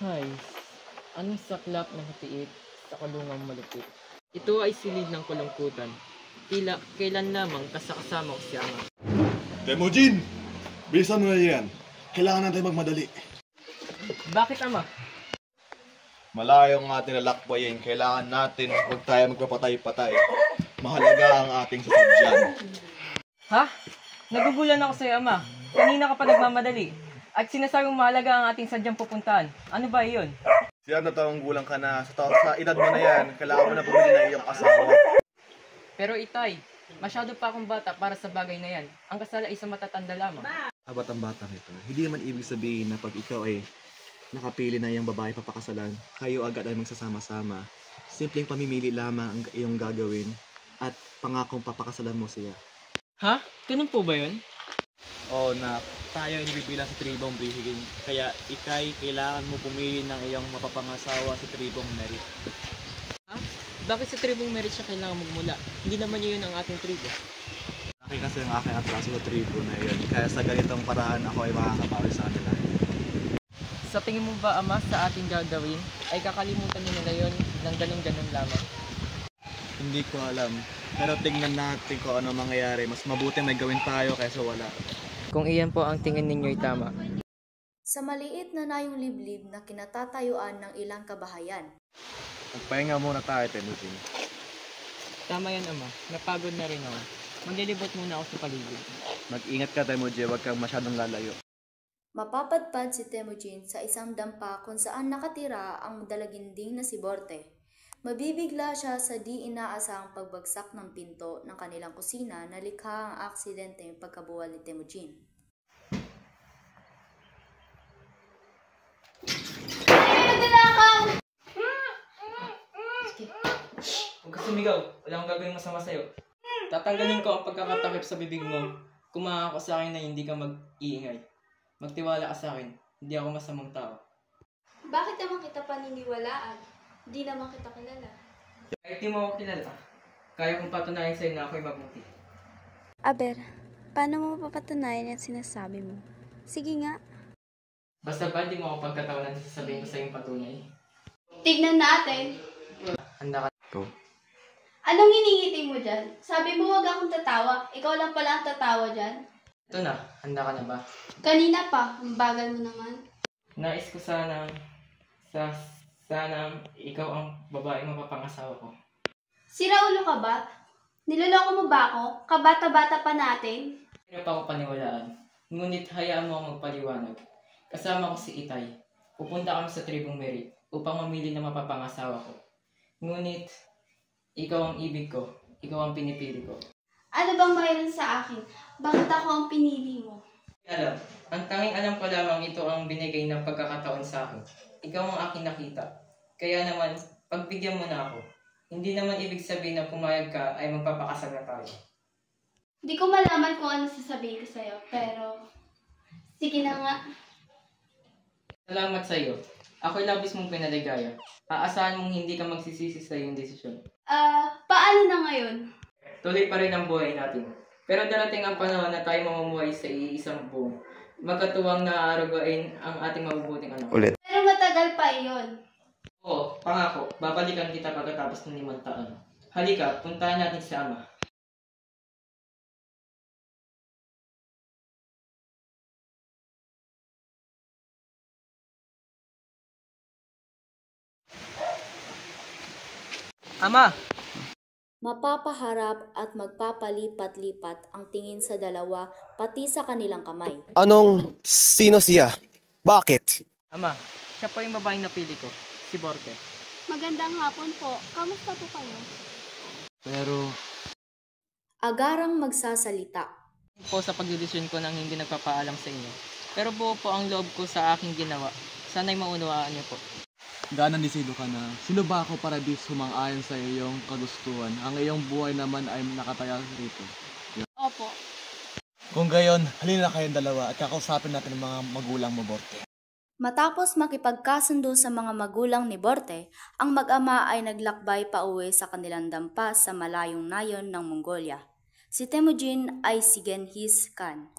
Hay, anong saklap na hatiit sa kulungang malupit? Ito ay silid ng kulungkutan. Tila kailan lamang kasakasama ko si Ama. Temujin! Bilisan mo na yan. Kailangan natin magmadali. Bakit, Ama? Malayo ang ating lalakbayin. Kailangan natin huwag tayo magpapatay-patay. Mahalaga ang ating sasadyan. Ha? Nagugulan ako sa'yo, Ama. Kanina ka pa nagmamadali. At sinasabing mahalaga ang ating sadyang pupuntahan. Ano ba iyon? Siya na taong gulang ka na. Sa edad mo na yan, kailangan mo na bumili na iyong asawa. Pero Itay, masyado pa akong bata para sa bagay na yan. Ang kasal ay isang matatanda lamang. Abat ang batang ito. Hindi naman ibig sabihin na pag ikaw ay nakapili na iyong babae papakasalan, kayo agad ay magsasama-sama. Simpleng pamimili lamang ang iyong gagawin at pangakong papakasalan mo siya. Ha? Ganun po ba yun? Oo na, tayo ay nabibilang sa tribong Brihigin. Kaya ikay kailangan mo pumili ng iyong mapapangasawa sa tribong Merit. Ha? Bakit sa tribong Merit siya kailangan magmula? Hindi naman yun ang ating tribo. Akin kasi ang aking atraso sa tribo na yun. Kaya sa ganitong paraan ako ay makakapawi sa kanila. Sa tingin mo ba, Ama, sa ating gagawin, ay kakalimutan nila yon ng ganun-ganun lamang? Hindi ko alam. Pero tingnan natin kung ano mangyayari. Mas mabuti may gawin tayo kaysa wala. Kung iyan po ang tingin ninyo'y tama. Sa maliit na nayong liblib na kinatatayuan ng ilang kabahayan. Magpahinga muna tayo, Temujin. Tama yan, Ama. Napagod na rin ako. Maglilibot muna ako sa paligid. Mag-ingat ka, Temujin. Huwag kang masyadong lalayo. Mapapadpad si Temujin sa isang dampa kung saan nakatira ang dalaginding na si Borte. Mabibigla siya sa di inaasahang pagbagsak ng pinto ng kanilang kusina na likha ang aksidenteng pagkabuwal ni Temujin. Huwag ka sumigaw. Wala akong gagawin masama sa'yo. Tatanggalin ko ang pagkakatakip sa bibig mo. Kumaka ka sa akin na hindi ka mag-iingay. Magtiwala ka sa akin. Hindi ako masamang tao. Bakit naman kita paniniwalaan? Di naman kita kilala. Kahit di mo ako kilala, kaya kong patunayan sa'yo na ako'y mabuti. Aber, paano mo mapapatunayan yung sinasabi mo? Sige nga. Basta ba di mo ako pagkatawanan sa sasabihin ko sa iyong patunay? Tignan natin. Handa ka. Anong hinihiti mo dyan? Sabi mo wag akong tatawa. Ikaw lang pala ang tatawa dyan. Ito na, handa ka na ba? Kanina pa, ang bagal mo naman. Nais ko sana ikaw ang babaeng mapapangasawa ko. Sira ulo ka ba? Niloloko mo ba ako? Kabata-bata pa natin? Hindi pa ako paniwalaan. Ngunit hayaan mo akong magpaliwanag. Kasama ko si Itay. Pupunta kami sa tribong Merit upang mamili na mapapangasawa ko. Ngunit, ikaw ang ibig ko. Ikaw ang pinipili ko. Ano bang mayroon sa akin? Bakit ako ang pinili mo? Alam, ang tanging alam ko lamang ito ang binigay ng pagkakataon sa akin. Ikaw ang aking nakita. Kaya naman, pagbigyan mo na ako. Hindi naman ibig sabihin na pumayag ka ay magpapakasal na tayo. Hindi ko malaman kung ano sasabihin ko sa'yo, pero sige na nga. Salamat sa iyo. Ako'y labis mong pinaligaya. Aasahan mong hindi ka magsisisi sa iyong desisyon. Paano na ngayon? Tuloy pa rin ang buhay natin. Pero darating ang panahon na tayo mamumuhay sa iisang buong. Magkatuwang naaarugain ang ating mabubuting anak. Ulit. Pero matagal pa iyon. Oo, pangako. Babalikan kita pagkatapos ng 5 taon. Halika, puntahan natin si Ama. Ama! Mapapaharap at magpapalipat-lipat ang tingin sa dalawa pati sa kanilang kamay. Sino siya? Bakit? Ama, siya po yung babaeng napili ko. Si Borte. Magandang hapon po. Kamusta po kayo? Pero Agarang magsasalita. Po sa pagdedesisyon ko nang hindi nagpapaalam sa inyo. Pero buo po ang loob ko sa aking ginawa. Sana'y maunawaan niyo po. Gaano desido ka na? Sino ba ako para di sumang-ayon sa iyong kagustuhan? Ang iyong buhay naman ay nakataya rito. Opo. Kung gayon, halina na kayong dalawa at kakausapin natin ang mga magulang mo, Borte. Matapos makipagkasundo sa mga magulang ni Borte, ang mag-ama ay naglakbay pa uwi sa kanilang dampa sa malayong nayon ng Mongolia. Si Temujin ay si Genghis Khan.